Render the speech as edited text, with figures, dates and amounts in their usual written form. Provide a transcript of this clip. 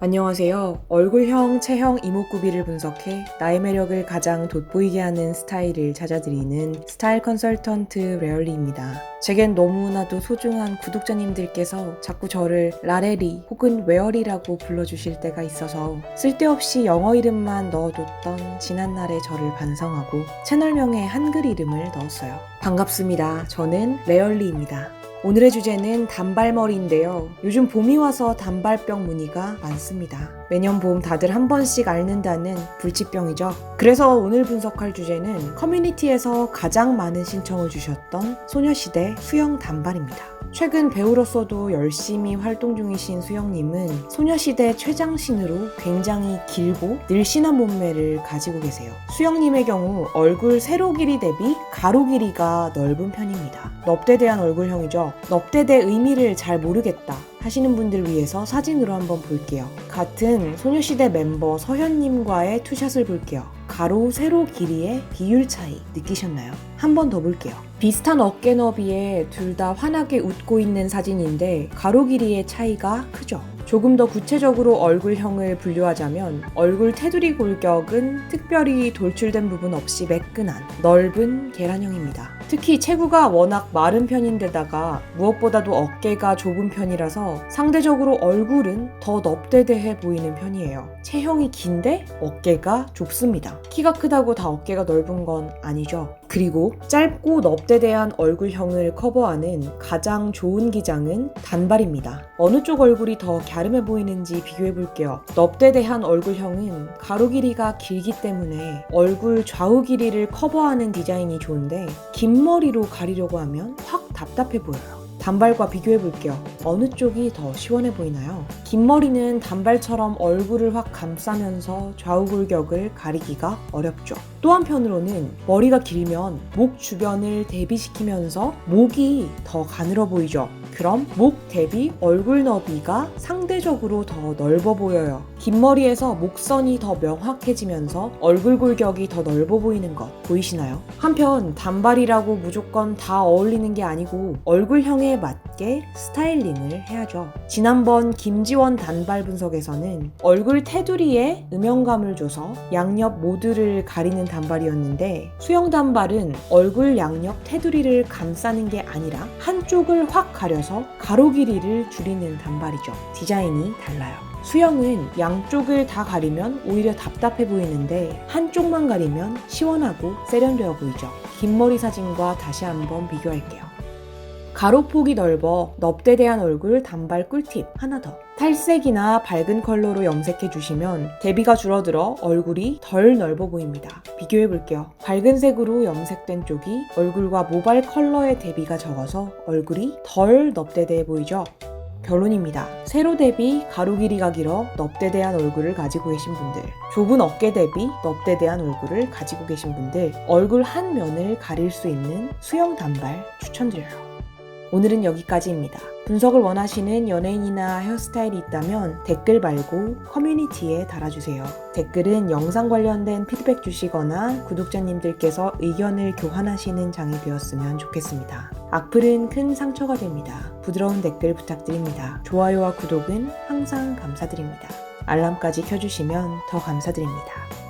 안녕하세요. 얼굴형, 체형, 이목구비를 분석해 나의 매력을 가장 돋보이게 하는 스타일을 찾아드리는 스타일 컨설턴트 레얼리입니다. 제겐 너무나도 소중한 구독자님들께서 자꾸 저를 라레리 혹은 웨얼이라고 불러주실 때가 있어서 쓸데없이 영어 이름만 넣어뒀던 지난날의 저를 반성하고 채널명에 한글 이름을 넣었어요. 반갑습니다. 저는 레얼리입니다. 오늘의 주제는 단발머리인데요. 요즘 봄이 와서 단발병 문의가 많습니다. 매년 봄 다들 한 번씩 앓는다는 불치병이죠. 그래서 오늘 분석할 주제는 커뮤니티에서 가장 많은 신청을 주셨던 소녀시대 수영 단발입니다. 최근 배우로서도 열심히 활동 중이신 수영님은 소녀시대 최장신으로 굉장히 길고 늘씬한 몸매를 가지고 계세요. 수영님의 경우 얼굴 세로 길이 대비 가로 길이가 넓은 편입니다. 넙대대한 얼굴형이죠. 넙대대 의미를 잘 모르겠다 하시는 분들 위해서 사진으로 한번 볼게요. 같은 소녀시대 멤버 서현님과의 투샷을 볼게요. 가로, 세로 길이의 비율 차이 느끼셨나요? 한 번 더 볼게요. 비슷한 어깨 너비에 둘 다 환하게 웃고 있는 사진인데 가로 길이의 차이가 크죠? 조금 더 구체적으로 얼굴형을 분류하자면 얼굴 테두리 골격은 특별히 돌출된 부분 없이 매끈한 넓은 계란형입니다. 특히 체구가 워낙 마른 편인데다가 무엇보다도 어깨가 좁은 편이라서 상대적으로 얼굴은 더 넙대대해 보이는 편이에요. 체형이 긴데 어깨가 좁습니다. 키가 크다고 다 어깨가 넓은 건 아니죠. 그리고 짧고 넙대대한 얼굴형을 커버하는 가장 좋은 기장은 단발입니다. 어느 쪽 얼굴이 더 갸름해 보이는지 비교해 볼게요. 넙대대한 얼굴형은 가로 길이가 길기 때문에 얼굴 좌우 길이를 커버하는 디자인이 좋은데 긴 머리로 가리려고 하면 확 답답해 보여요. 단발과 비교해 볼게요. 어느 쪽이 더 시원해 보이나요? 긴 머리는 단발처럼 얼굴을 확 감싸면서 좌우 골격을 가리기가 어렵죠. 또 한편으로는 머리가 길면 목 주변을 대비시키면서 목이 더 가늘어 보이죠. 그럼 목 대비 얼굴 너비가 상대적으로 더 넓어 보여요. 긴 머리에서 목선이 더 명확해지면서 얼굴 골격이 더 넓어 보이는 것 보이시나요? 한편 단발이라고 무조건 다 어울리는 게 아니고 얼굴형에 맞게 스타일링을 해야죠. 지난번 김지원 단발 분석에서는 얼굴 테두리에 음영감을 줘서 양옆 모두를 가리는 단발이었는데 수영 단발은 얼굴 양옆 테두리를 감싸는 게 아니라 한쪽을 확 가려서 가로 길이를 줄이는 단발이죠. 디자인이 달라요. 수영은 양쪽을 다 가리면 오히려 답답해 보이는데 한쪽만 가리면 시원하고 세련되어 보이죠. 긴 머리 사진과 다시 한번 비교할게요. 가로폭이 넓어 넙대대한 얼굴 단발 꿀팁 하나 더. 탈색이나 밝은 컬러로 염색해주시면 대비가 줄어들어 얼굴이 덜 넓어 보입니다. 비교해볼게요. 밝은 색으로 염색된 쪽이 얼굴과 모발 컬러의 대비가 적어서 얼굴이 덜 넙대대해 보이죠? 결론입니다. 세로 대비 가로 길이가 길어 넙대대한 얼굴을 가지고 계신 분들, 좁은 어깨 대비 넙대대한 얼굴을 가지고 계신 분들, 얼굴 한 면을 가릴 수 있는 수영 단발 추천드려요. 오늘은 여기까지입니다. 분석을 원하시는 연예인이나 헤어스타일이 있다면 댓글 말고 커뮤니티에 달아주세요. 댓글은 영상 관련된 피드백 주시거나 구독자님들께서 의견을 교환하시는 장이 되었으면 좋겠습니다. 악플은 큰 상처가 됩니다. 부드러운 댓글 부탁드립니다. 좋아요와 구독은 항상 감사드립니다. 알람까지 켜주시면 더 감사드립니다.